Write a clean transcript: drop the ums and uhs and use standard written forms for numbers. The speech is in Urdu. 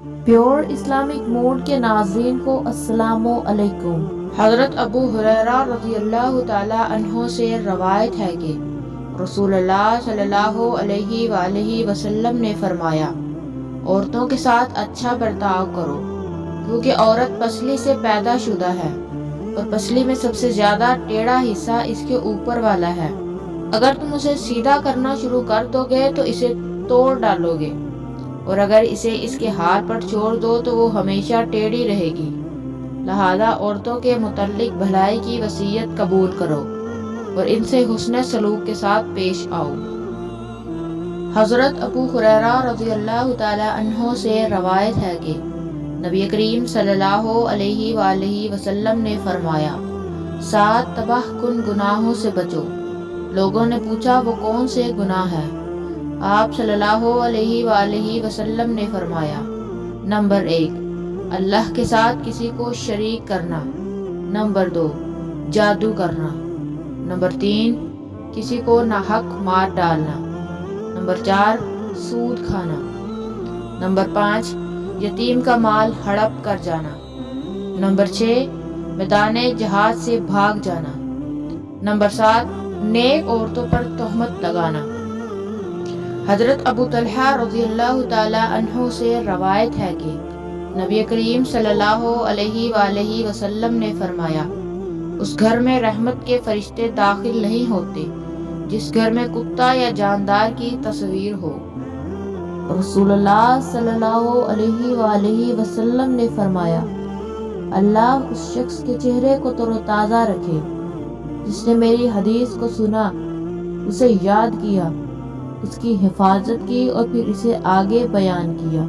پیور اسلامک موڈ کے ناظرین کو السلام علیکم۔ حضرت ابو ہریرہ رضی اللہ تعالی عنہ سے روایت ہے کہ رسول اللہ صلی اللہ علیہ وآلہ وسلم نے فرمایا، عورتوں کے ساتھ اچھا برتاؤ کرو، کیونکہ عورت پسلی سے پیدا شدہ ہے اور پسلی میں سب سے زیادہ ٹیڑھا حصہ اس کے اوپر والا ہے۔ اگر تم اسے سیدھا کرنا شروع کر دو گے تو اسے توڑ ڈالو گے، اور اگر اسے اس کے ہاتھ پر چھوڑ دو تو وہ ہمیشہ ٹیڑھی رہے گی۔ لہذا عورتوں کے متعلق بھلائی کی وصیت قبول کرو اور ان سے حسن سلوک کے ساتھ پیش آؤ۔ حضرت ابو ہریرہ رضی اللہ تعالی عنہ سے روایت ہے کہ نبی کریم صلی اللہ علیہ وآلہ وسلم نے فرمایا، 7 تباہ کن گناہوں سے بچو۔ لوگوں نے پوچھا وہ کون سے گناہ ہیں؟ آپ صلی اللہ علیہ وآلہ وسلم نے فرمایا، نمبر 1 اللہ کے ساتھ کسی کو شریک کرنا، نمبر 2 جادو کرنا، نمبر 3 کسی کو ناحق مار ڈالنا، نمبر 4 سود کھانا، نمبر 5 یتیم کا مال ہڑپ کر جانا، نمبر 6 میدان جہاد سے بھاگ جانا، نمبر 7 نیک عورتوں پر تہمت لگانا۔ حضرت ابو طلحہ رضی اللہ تعالی عنہ سے روایت ہے کہ نبی کریم صلی اللہ علیہ وآلہ وسلم نے فرمایا، اس گھر میں رحمت کے فرشتے داخل نہیں ہوتے جس گھر میں کتا یا جاندار کی تصویر ہو۔ رسول اللہ صلی اللہ علیہ وآلہ وسلم نے فرمایا، اللہ اس شخص کے چہرے کو تر و تازہ رکھے جس نے میری حدیث کو سنا، اسے یاد کیا، اس کی حفاظت کی اور پھر اسے آگے بیان کیا۔